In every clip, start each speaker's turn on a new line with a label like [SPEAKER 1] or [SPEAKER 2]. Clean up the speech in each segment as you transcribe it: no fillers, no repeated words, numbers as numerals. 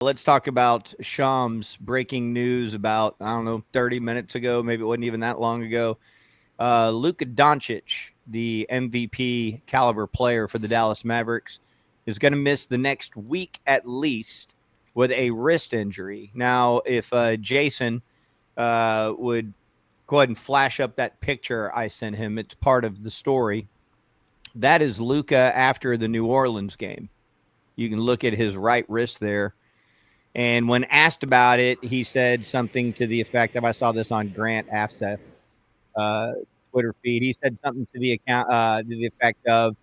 [SPEAKER 1] Let's talk about Shams breaking news about, I don't know, 30 minutes ago. Maybe it wasn't even that long ago. Luka Doncic, the MVP caliber player for the Dallas Mavericks, is going to miss the next week at least with a wrist injury. Now, if Jason would go ahead and flash up that picture I sent him, it's part of the story. That is Luka after the New Orleans game. You can look at his right wrist there. And when asked about it, he said something to the effect of, I saw this on Grant Afseth's uh, Twitter feed. He said something to the effect of,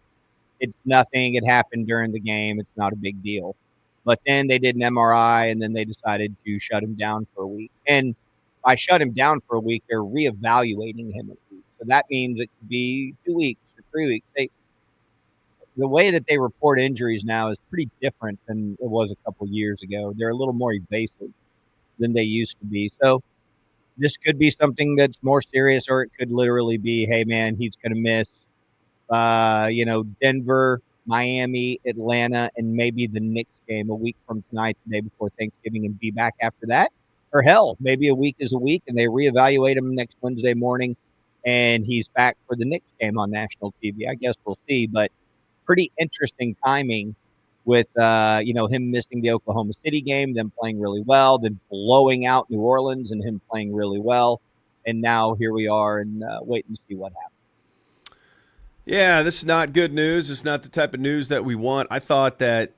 [SPEAKER 1] "It's nothing. It happened during the game. It's not a big deal." But then they did an MRI, and then they decided to shut him down for a week. And by shut him down for a week, they're reevaluating him a week. So that means it could be 2 weeks or 3 weeks. The way that they report injuries now is pretty different than it was a couple years ago. They're a little more evasive than they used to be. So this could be something that's more serious, or it could literally be, hey man, he's going to miss, Denver, Miami, Atlanta, and maybe the Knicks game a week from tonight, the day before Thanksgiving, and be back after that. Or hell, maybe a week is a week, and they reevaluate him next Wednesday morning, and he's back for the Knicks game on national TV. I guess we'll see, but pretty interesting timing with him missing the Oklahoma City game, them playing really well, then blowing out New Orleans and him playing really well, and now here we are and waiting to see what happens.
[SPEAKER 2] Yeah, this is not good news. It's not the type of news that we want. I thought that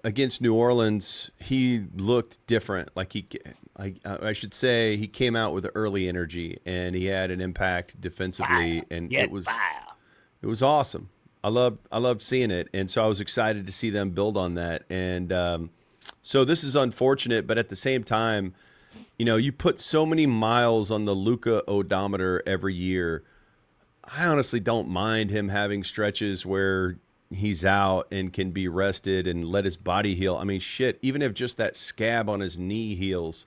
[SPEAKER 2] against New Orleans, he looked different. I should say, he came out with early energy and he had an impact defensively, and it was awesome. I loved seeing it, and so I was excited to see them build on that. And so this is unfortunate, but at the same time, you put so many miles on the Luka odometer every year. I honestly don't mind him having stretches where he's out and can be rested and let his body heal. I mean, shit, even if just that scab on his knee heals,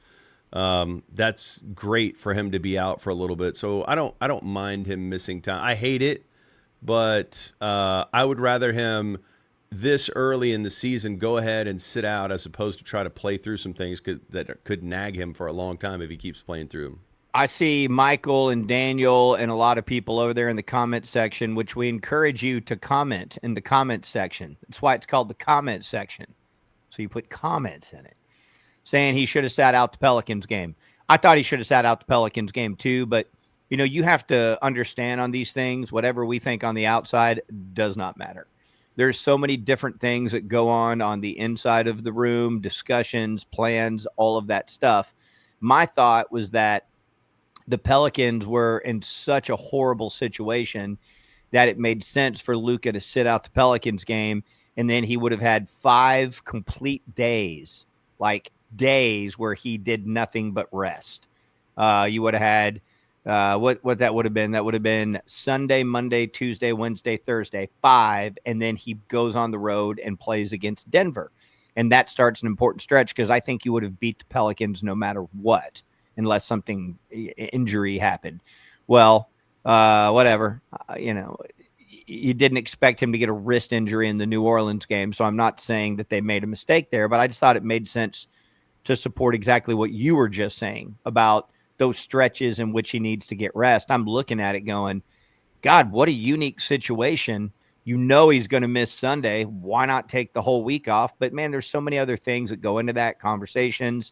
[SPEAKER 2] that's great for him to be out for a little bit. So I don't mind him missing time. I hate it, but I would rather him this early in the season go ahead and sit out as opposed to try to play through some things that could nag him for a long time if he keeps playing through them.
[SPEAKER 1] I see Michael and Daniel and a lot of people over there in the comment section, which we encourage you to comment in the comment section. That's why it's called the comment section. So you put comments in it saying he should have sat out the Pelicans game. I thought he should have sat out the Pelicans game too, but you have to understand on these things, whatever we think on the outside does not matter. There's so many different things that go on the inside of the room, discussions, plans, all of that stuff. My thought was that the Pelicans were in such a horrible situation that it made sense for Luka to sit out the Pelicans game, and then he would have had 5 complete days, like days where he did nothing but rest. You would have had what that would have been. That would have been Sunday, Monday, Tuesday, Wednesday, Thursday, 5, and then he goes on the road and plays against Denver. And that starts an important stretch because I think you would have beat the Pelicans no matter what, unless something injury happened. Well, whatever, you didn't expect him to get a wrist injury in the New Orleans game. So I'm not saying that they made a mistake there, but I just thought it made sense to support exactly what you were just saying about those stretches in which he needs to get rest. I'm looking at it going, God, what a unique situation. He's going to miss Sunday. Why not take the whole week off? But man, there's so many other things that go into that, conversations,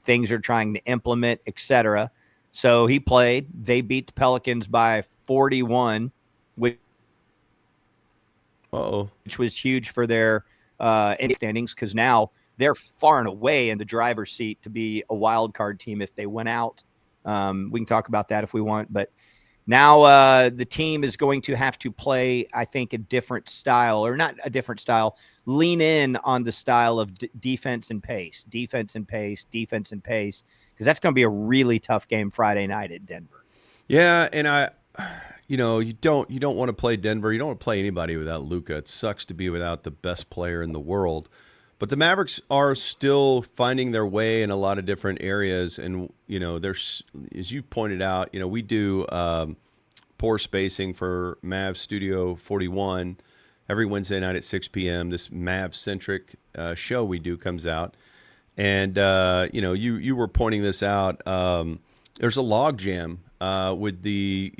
[SPEAKER 1] things they're trying to implement, etc. So he played. They beat the Pelicans by 41, which was huge for their standings, because now they're far and away in the driver's seat to be a wild card team if they went out. We can talk about that if we want, but now the team is going to have to play, I think, a different style, or not a different style, lean in on the style of defense and pace, because that's going to be a really tough game Friday night at Denver.
[SPEAKER 2] Yeah, and you don't want to play Denver. You don't want to play anybody without Luka. It sucks to be without the best player in the world. But the Mavericks are still finding their way in a lot of different areas. And, there's, as you pointed out, we do poor spacing for Mav Studio 41. every Wednesday night at 6 p.m. This Mav-centric show we do comes out. And, you were pointing this out. There's a log jam with the,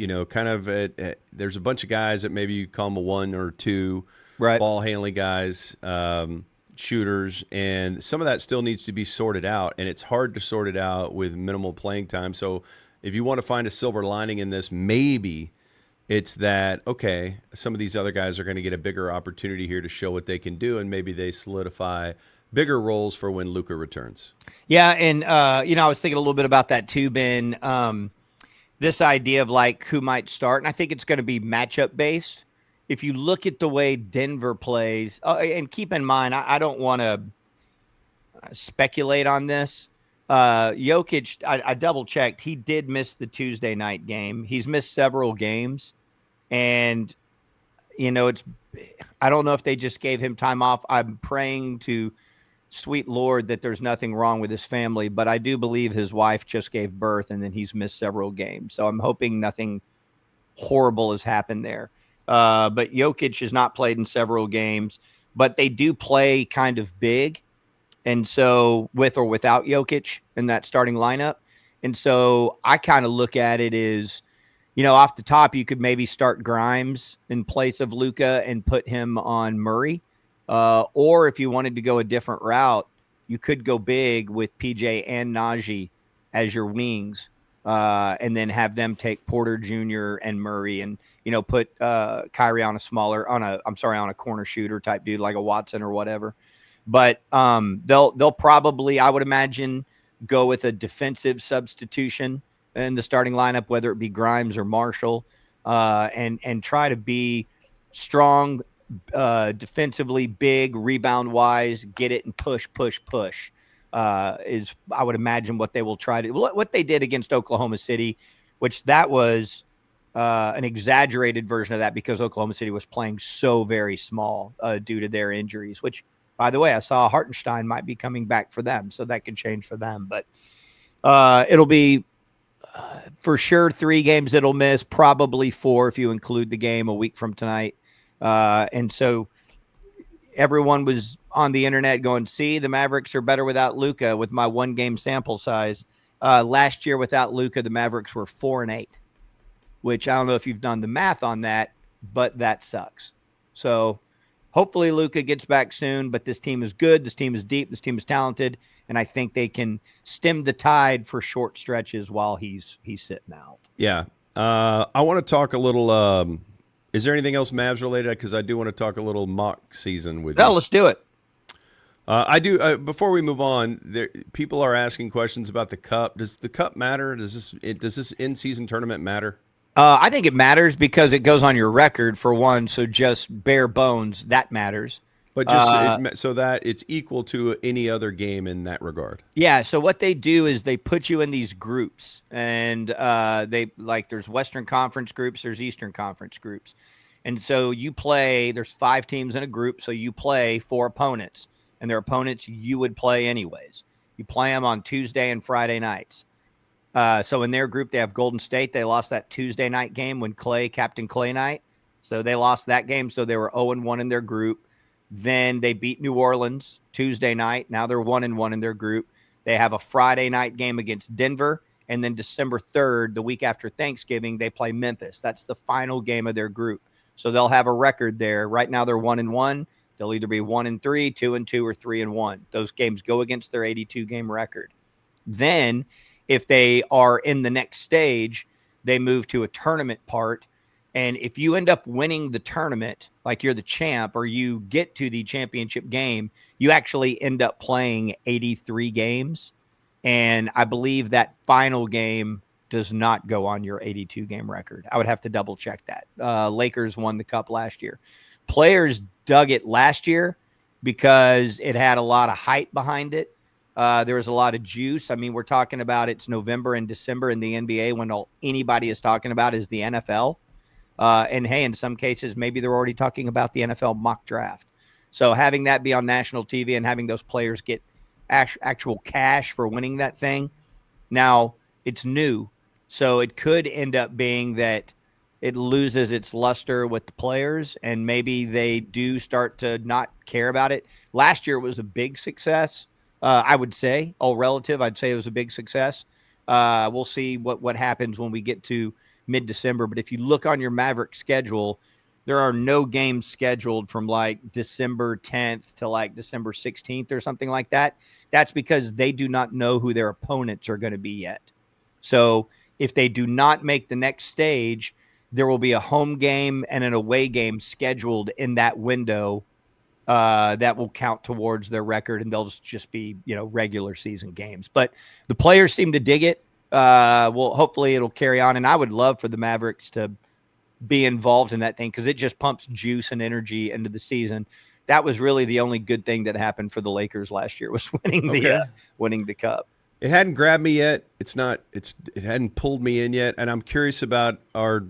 [SPEAKER 2] there's a bunch of guys that maybe you call them a 1 or 2
[SPEAKER 1] Right.
[SPEAKER 2] ball handling guys, shooters, and some of that still needs to be sorted out. And it's hard to sort it out with minimal playing time. So if you want to find a silver lining in this, maybe it's that, okay, some of these other guys are going to get a bigger opportunity here to show what they can do, and maybe they solidify bigger roles for when Luka returns.
[SPEAKER 1] Yeah, and I was thinking a little bit about that too, Ben. This idea of like who might start, and I think it's going to be matchup based. If you look at the way Denver plays, and keep in mind, I don't want to speculate on this. Jokic, I double checked. He did miss the Tuesday night game. He's missed several games, and I don't know if they just gave him time off. I'm praying to sweet Lord that there's nothing wrong with his family, but I do believe his wife just gave birth and then he's missed several games. So I'm hoping nothing horrible has happened there. But Jokic has not played in several games, but they do play kind of big. And so with or without Jokic in that starting lineup. And so I kind of look at it as, off the top, you could maybe start Grimes in place of Luka and put him on Murray. Or if you wanted to go a different route, you could go big with PJ and Najee as your wings, and then have them take Porter Jr. and Murray, and put Kyrie on a corner shooter type dude like a Watson or whatever. But they'll probably, I would imagine, go with a defensive substitution in the starting lineup, whether it be Grimes or Marshall, and try to be strong. Defensively, big, rebound wise, get it and push is, I would imagine, what they will try to, what they did against Oklahoma City, which that was an exaggerated version of that because Oklahoma City was playing so very small due to their injuries, which, by the way, I saw Hartenstein might be coming back for them, so that could change for them. But it'll be for sure 3 games it'll miss, probably 4 if you include the game a week from tonight. And so everyone was on the internet going, see, the Mavericks are better without Luka with my 1-game sample size. Last year without Luka, the Mavericks were 4-8, which I don't know if you've done the math on that, but that sucks. So hopefully Luka gets back soon, but this team is good. This team is deep. This team is talented. And I think they can stem the tide for short stretches while he's sitting out.
[SPEAKER 2] Yeah. I want to talk a little, is there anything else Mavs related? Because I do want to talk a little mock season with you.
[SPEAKER 1] No, let's do it.
[SPEAKER 2] I do. Before we move on, people are asking questions about the Cup. Does the Cup matter? Does this in-season tournament matter?
[SPEAKER 1] I think it matters because it goes on your record, for one. So just bare bones, that matters.
[SPEAKER 2] But just so that it's equal to any other game in that regard. Yeah.
[SPEAKER 1] So what they do is they put you in these groups, and there's Western Conference groups, there's Eastern Conference groups. And so you play, there's 5 teams in a group. So you play 4 opponents, and their opponents you would play anyways. You play them on Tuesday and Friday nights. So in their group, they have Golden State. They lost that Tuesday night game when Captain Clay night. So they lost that game. So they were 0-1 in their group. Then they beat New Orleans Tuesday night. Now they're 1-1 in their group. They have a Friday night game against Denver. And then December 3rd, the week after Thanksgiving, they play Memphis. That's the final game of their group. So they'll have a record there. Right now they're 1-1. They'll either be 1-3, 2-2, or 3-1. Those games go against their 82-game record. Then if they are in the next stage, they move to a tournament part. And if you end up winning the tournament, like you're the champ, or you get to the championship game, you actually end up playing 83 games. And I believe that final game does not go on your 82-game record. I would have to double check that. Lakers won the Cup last year. Players dug it last year because it had a lot of hype behind it. There was a lot of juice. I mean, we're talking about it's November and December in the NBA when all anybody is talking about is the NFL. And hey, in some cases, maybe they're already talking about the NFL mock draft. So having that be on national TV and having those players get actual cash for winning that thing. Now it's new. So it could end up being that it loses its luster with the players, and maybe they do start to not care about it. Last year was a big success. I would say, all relative, I'd say it was a big success. We'll see what happens when we get to mid-December. But if you look on your Maverick schedule, there are no games scheduled from like December 10th to like December 16th or something like that. That's because they do not know who their opponents are going to be yet. So if they do not make the next stage, there will be a home game and an away game scheduled in that window that will count towards their record, and they'll just be, regular season games. But the players seem to dig it. Well, hopefully it'll carry on, and I would love for the Mavericks to be involved in that thing because it just pumps juice and energy into the season. That was really the only good thing that happened for the Lakers last year was winning the cup.
[SPEAKER 2] It hadn't grabbed me yet. It hadn't pulled me in yet, and I'm curious about our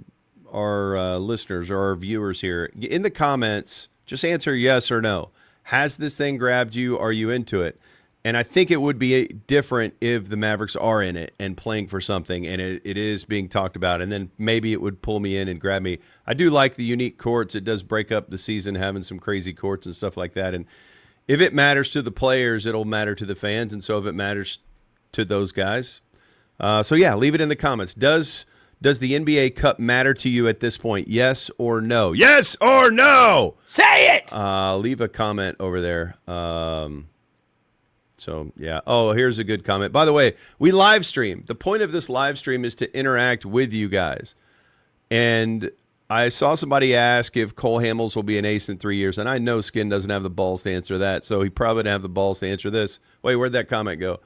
[SPEAKER 2] listeners or our viewers here. In the comments, just answer yes or no. Has this thing grabbed you? Are you into it? And I think it would be different if the Mavericks are in it and playing for something, and it is being talked about, and then maybe it would pull me in and grab me. I do like the unique courts. It does break up the season, having some crazy courts and stuff like that. And if it matters to the players, it'll matter to the fans, and so if it matters to those guys. So, yeah, leave it in the comments. Does the NBA Cup matter to you at this point? Yes or no? Yes or no?
[SPEAKER 1] Say it!
[SPEAKER 2] Leave a comment over there. So, yeah. Oh, here's a good comment. By the way, we live stream. The point of this live stream is to interact with you guys. And I saw somebody ask if Cole Hamels will be an ace in 3 years, and I know Skin doesn't have the balls to answer that, so he probably didn't have the balls to answer this. Wait, where'd that comment go?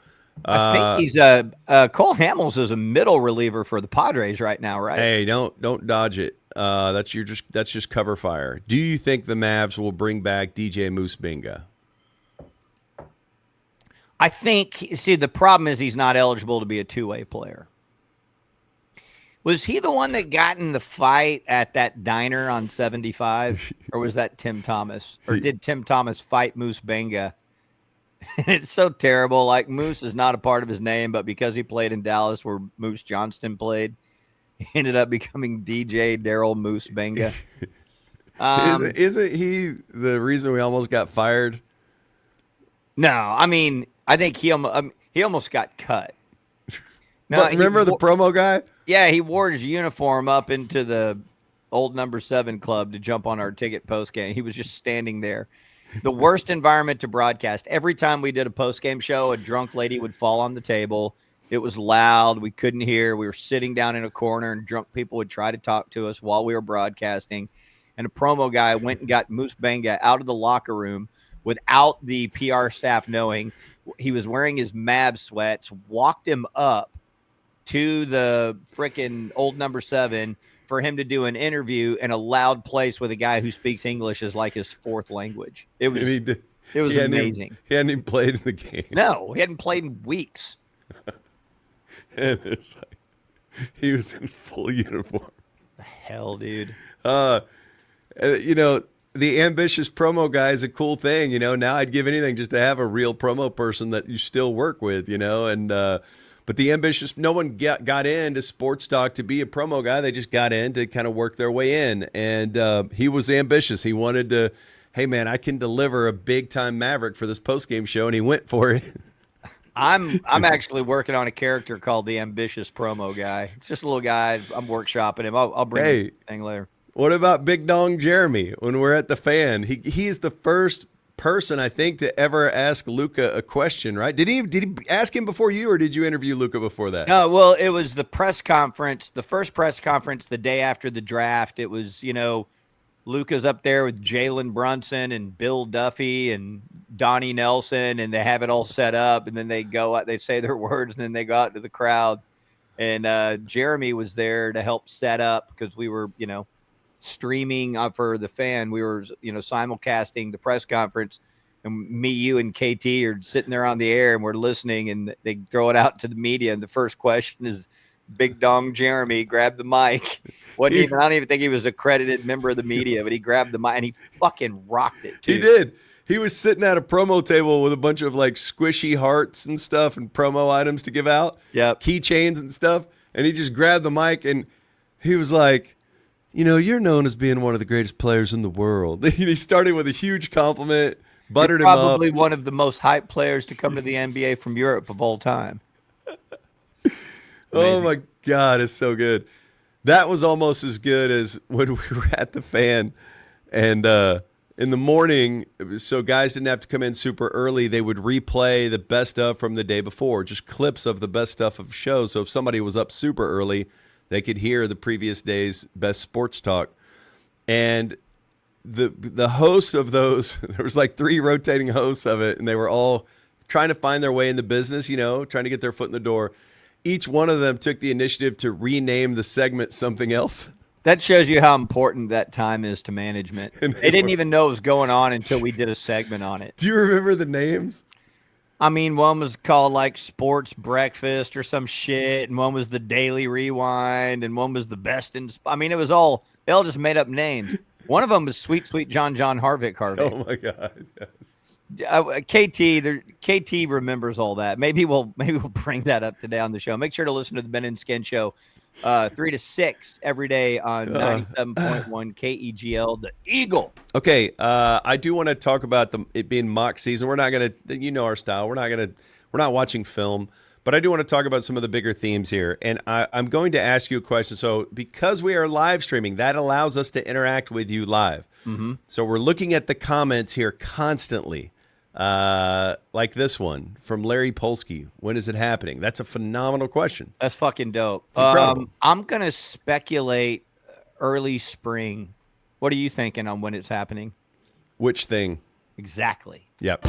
[SPEAKER 1] I think he's Cole Hamels is a middle reliever for the Padres right now, right?
[SPEAKER 2] Hey, don't dodge it. That's just cover fire. Do you think the Mavs will bring back DJ Moose Banga?
[SPEAKER 1] I think, see, the problem is he's not eligible to be a two-way player. Was he the one that got in the fight at that diner on 75? Or was that Tim Thomas? Or did Tim Thomas fight Moose Banga? It's so terrible. Like, Moose is not a part of his name, but because he played in Dallas where Moose Johnston played, he ended up becoming DJ Daryl Moose Banga.
[SPEAKER 2] Isn't he the reason we almost got fired?
[SPEAKER 1] No, I mean, I think he almost got cut.
[SPEAKER 2] No, remember the promo guy?
[SPEAKER 1] Yeah, he wore his uniform up into the old number 7 club to jump on our ticket post game. He was just standing there. The worst environment to broadcast. Every time we did a post game show, a drunk lady would fall on the table. It was loud. We couldn't hear. We were sitting down in a corner, and drunk people would try to talk to us while we were broadcasting. And a promo guy went and got Moose Banga out of the locker room without the PR staff knowing. He was wearing his Mavs sweats, walked him up to the frickin' old number 7 for him to do an interview in a loud place with a guy who speaks English as like his 4th language. It was amazing.
[SPEAKER 2] He hadn't even played in the game.
[SPEAKER 1] No, he hadn't played in weeks.
[SPEAKER 2] And it's like he was in full uniform.
[SPEAKER 1] The hell, dude.
[SPEAKER 2] The ambitious promo guy is a cool thing, Now I'd give anything just to have a real promo person that you still work with, and but the ambitious, no one got into sports talk to be a promo guy. They just got in to kind of work their way in, and he was ambitious. He wanted to, hey man, I can deliver a big time Maverick for this post game show, and he went for it.
[SPEAKER 1] I'm actually working on a character called the ambitious promo guy. It's just a little guy. I'm workshopping him. I'll bring the thing later.
[SPEAKER 2] What about Big Dong Jeremy when we're at the Fan? He's the first person, I think, to ever ask Luka a question, right? Did he ask him before you, or did you interview Luka before that?
[SPEAKER 1] No, well, it was the press conference, the first press conference the day after the draft. It was, Luka's up there with Jalen Brunson and Bill Duffy and Donnie Nelson, and they have it all set up, and then they go out, they say their words, and then they go out to the crowd. And Jeremy was there to help set up because we were, streaming for the Fan. We were, simulcasting the press conference, and me, you, and KT are sitting there on the air, and we're listening, and they throw it out to the media. And the first question is, Big Dong Jeremy grabbed the mic. I don't even think he was a credited member of the media, but he grabbed the mic and he fucking rocked it too.
[SPEAKER 2] He did. He was sitting at a promo table with a bunch of like squishy hearts and stuff and promo items to give out.
[SPEAKER 1] Yep.
[SPEAKER 2] Keychains and stuff. And he just grabbed the mic and he was like, You're known as being one of the greatest players in the world. He started with a huge compliment, buttered
[SPEAKER 1] You're
[SPEAKER 2] him up.
[SPEAKER 1] probably one of the most hyped players to come to the NBA from Europe of all time.
[SPEAKER 2] Oh my God, it's so good. That was almost as good as when we were at the Fan, and in the morning, so guys didn't have to come in super early. They would replay the best of from the day before, just clips of the best stuff of shows. So if somebody was up super early, they could hear the previous day's best sports talk. And the hosts of those, there was like 3 rotating hosts of it, and they were all trying to find their way in the business, trying to get their foot in the door. Each one of them took the initiative to rename the segment something else.
[SPEAKER 1] That shows you how important that time is to management. They didn't even know it was going on until we did a segment on it.
[SPEAKER 2] Do you remember the names?
[SPEAKER 1] I mean, one was called like Sports Breakfast or some shit, and one was the Daily Rewind, and one was the Best in. I mean, they all just made up names. One of them was Sweet John Harvick.
[SPEAKER 2] Oh my God! Yes.
[SPEAKER 1] KT remembers all that. Maybe we'll bring that up today on the show. Make sure to listen to the Ben and Skin Show, 3 to 6 every day on 97.1 KEGL, the Eagle.
[SPEAKER 2] Okay, I do want to talk about it being mock season. We're not gonna, our style. We're not watching film, but I do want to talk about some of the bigger themes here. And I'm going to ask you a question. So because we are live streaming, that allows us to interact with you live. Mm-hmm. So we're looking at the comments here constantly. Like this one from Larry Polsky. When is it happening? That's a phenomenal question.
[SPEAKER 1] That's fucking dope.
[SPEAKER 2] It's incredible.
[SPEAKER 1] I'm going to speculate early spring. What are you thinking on when it's happening?
[SPEAKER 2] Which thing?
[SPEAKER 1] Exactly.
[SPEAKER 2] Yep.